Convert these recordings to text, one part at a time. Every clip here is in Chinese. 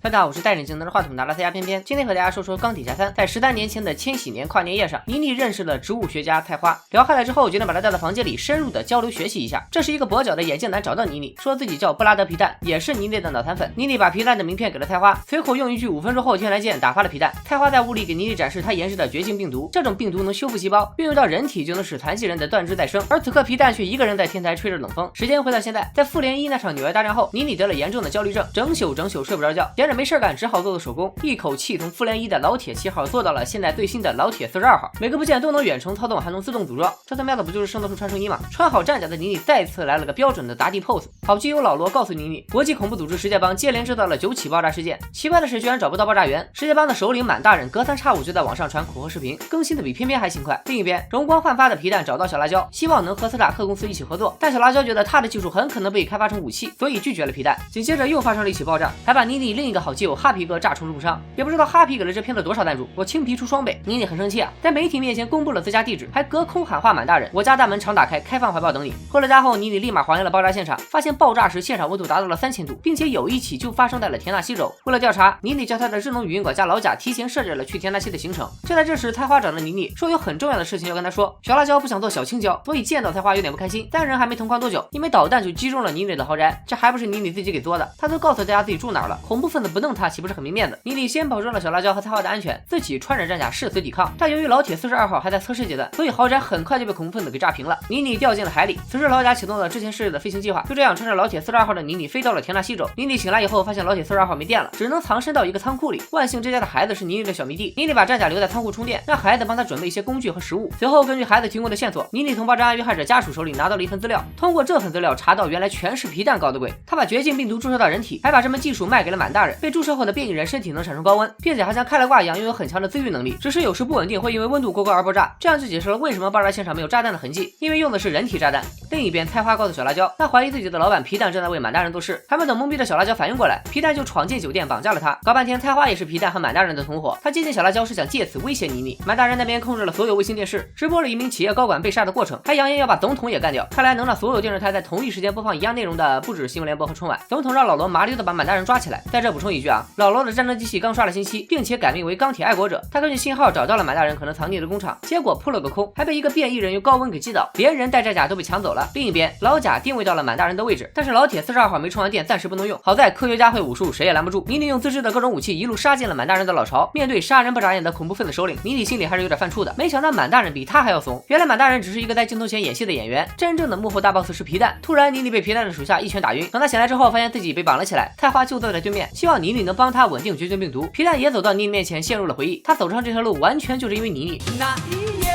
大家好，我是带领镜拿着话筒拿了3家偏偏，今天和大家说说钢铁侠3。在13年前的千禧年跨年夜上，妮妮认识了植物学家菜花，聊开了之后，决定把他带到房间里深入的交流学习一下。这是一个跛脚的眼镜男找到妮妮，说自己叫布拉德皮蛋，也是妮妮的脑残粉。妮妮把皮蛋的名片给了菜花，随口用一句5分钟后天来见打发了皮蛋。菜花在屋里给妮妮展示他研制的绝境病毒，这种病毒能修复细胞，运用到人体就能使残疾人的断肢再生。而此刻皮蛋却一个人在天台吹着冷风。时间回到现在，在复联1那场纽约大战后，妮妮得了严重的焦虑症，整宿睡不着觉，闲着没事干，只好做手工，一口气从复联1的老铁7号做到了现在最新的老铁42号，每个部件都能远程操纵，还能自动组装。这他喵的不就是圣斗士穿圣衣吗？穿好战甲的妮妮再次来了个标准的打底 pose。好基友老罗告诉妮妮，国际恐怖组织世界帮接连制造了9起爆炸事件，奇怪的是居然找不到爆炸源。世界帮的首领满大人隔三差五就在网上传苦后视频，更新的比偏偏还勤快。另一边，容光焕发的皮蛋找到小辣椒，希望能和斯塔克公司一起合作，但小辣椒觉得他的技术很可能被开发成武器，所以拒绝了皮蛋。紧接着又发生了一起爆炸，还把妮妮另一个好基友哈皮哥炸出重伤。也不知道哈皮给了这片子多少弹珠，我青皮出双倍。妮妮很生气啊，在媒体面前公布了自家地址，还隔空喊话满大人，我家大门常打开，开放怀抱等你。回了家后，妮妮立马还原了爆炸现场，发现爆炸时现场温度达到了3000度，并且有一起就发生在了田纳西州。为了调查，妮妮叫她的智能语音管家老贾提前设置了去田纳西的行程。就在这时，菜花找了妮妮，说有很重要的事情要跟她说。小辣椒不想做小青椒，所以见到菜花有点不开心。3人还没同框多久，一枚导弹就击中了妮妮的豪宅，这还不是妮妮自己给作的。她都告诉大家自己住哪儿了，恐怖分子不弄她岂不是很没面子？妮妮先保证了小辣椒和菜花的安全，自己穿着战甲誓死抵抗。但由于老铁42号还在测试阶段，所以豪宅很快就被恐怖分子给炸平了。妮妮掉进了海里。此时老贾启动了之前设置的飞行计划，就这样穿着老铁42号的妮妮飞到了田纳西州。妮妮醒来以后，发现老铁42号没电了，只能藏身到一个仓库里。万幸这家的孩子是妮妮的小迷弟，妮妮把战甲留在仓库充电，让孩子帮她准备一些工具和食物。随后根据孩子提供的线索，妮妮从爆炸案遇害者家属手里拿到了一份资料，通过这份资料查到原来全是皮蛋搞的鬼。他把绝境病毒注射到人体，还把这门技术卖给了满大人。被注射后的变异人身体能产生高温，并且还像开了挂一样拥有很强的自愈能力，只是有时不稳定，会因为温度过高而爆炸。这样就解释了为什么爆炸现场没有炸弹的痕迹，因为用的是人体炸弹。另一边，菜花告诉小辣椒，他怀疑自己的老板皮蛋正在为满大人做事。还没等懵逼的小辣椒反应过来，皮蛋就闯进酒店绑架了他。搞半天，菜花也是皮蛋和满大人的同伙。他接近小辣椒是想借此威胁妮妮。满大人那边控制了所有卫星电视，直播了一名企业高管被杀的过程，还扬言要把总统也干掉。看来能让所有电视台在同一时间播放一样内容的，不止新闻联播和春晚。总统让老罗麻溜的把满大人抓起来。在这补充一句啊，老罗的战争机器刚刷了新期，并且改名为钢铁爱国者。他根据信号找到了满大人可能藏匿的工厂，结果扑了个空，还被一个变异人用高温给击倒，连人带战甲都被抢走了。另一边，老贾定位到了满大人的位置，但是老铁42号没充完电，暂时不能用。好在科学家会武术，谁也拦不住。妮妮用自制的各种武器一路杀进了满大人的老巢。面对杀人不眨眼的恐怖分子首领，妮妮心里还是有点犯怵的。没想到满大人比他还要怂。原来满大人只是一个在镜头前演戏的演员，真正的幕后大 boss 是皮蛋。突然，妮妮被皮蛋的属下一拳打晕。等他醒来之后，发现自己被绑了起来。菜花就坐在对面，希望妮妮能帮他稳定绝境病毒。皮蛋也走到妮妮面前，陷入了回忆。他走上这条路，完全就是因为妮妮。那一夜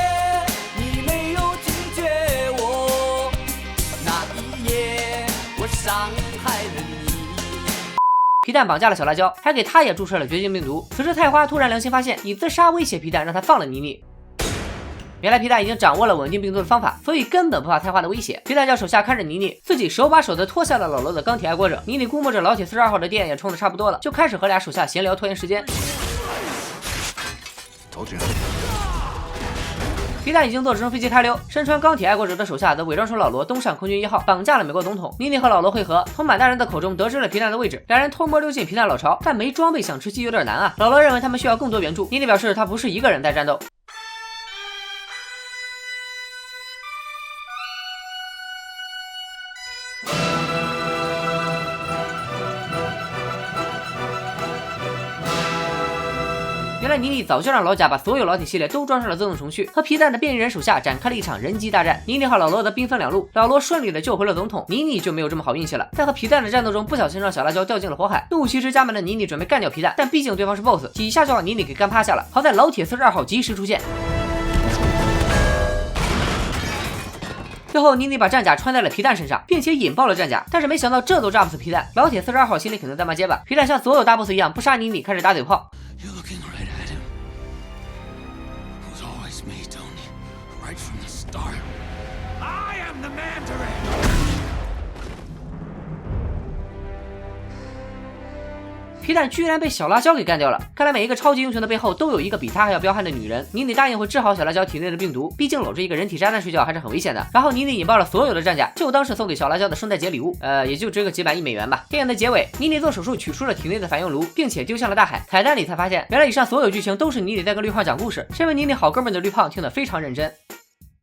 你没有拒绝我，那一夜我伤害了你。皮蛋绑架了小辣椒，还给他也注射了绝境病毒。此时菜花突然良心发现，以自杀威胁皮蛋，让他放了妮妮。原来皮蛋已经掌握了稳定病毒的方法，所以根本不怕菜花的威胁。皮蛋叫手下看着妮妮，自己手把手的脱下了老罗的钢铁爱国者。妮妮估摸着老铁42号的电也充的差不多了，就开始和俩手下闲聊拖延时间。皮蛋已经坐直升飞机开溜，身穿钢铁爱国者的手下则伪装成老罗登上空军1号，绑架了美国总统。妮妮和老罗会合，从满大人的口中得知了皮蛋的位置，两人偷摸溜进皮蛋老巢，但没装备想吃鸡有点难啊。老罗认为他们需要更多援助，妮妮表示他不是一个人在战斗。原来妮妮早就让老贾把所有老铁系列都装上了自动程序，和皮蛋的变异人手下展开了一场人机大战。妮妮和老罗则兵分两路，老罗顺利的救回了总统，妮妮就没有这么好运气了。在和皮蛋的战斗中，不小心让小辣椒掉进了火海，怒气值加满的妮妮准备干掉皮蛋，但毕竟对方是 BOSS， 几下就把妮妮给干趴下了。好在老铁42号及时出现。最后，妮妮把战甲穿在了皮蛋身上，并且引爆了战甲，但是没想到这都炸不死皮蛋。老铁42号心里肯定在骂街吧。皮蛋像所有大 boss 一样，不杀妮妮，开始打嘴炮。皮蛋居然被小辣椒给干掉了。看来每一个超级英雄的背后都有一个比他还要彪悍的女人。妮妮答应会治好小辣椒体内的病毒，毕竟搂着一个人体渣男睡觉还是很危险的。然后妮妮引爆了所有的战甲，就当是送给小辣椒的圣诞节礼物，也就值个几百亿美元吧。电影的结尾，妮妮做手术取出了体内的反应炉，并且丢向了大海。彩蛋里才发现，原来以上所有剧情都是妮妮在跟绿胖讲故事。身为妮妮好哥们的绿胖听得非常认真。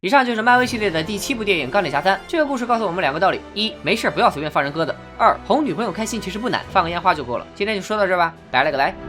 以上就是漫威系列的第7部电影《钢铁侠3》。这个故事告诉我们2个道理：一，没事不要随便放人鸽子；二，哄女朋友开心其实不难，放个烟花就够了。今天就说到这儿吧，拜了个拜。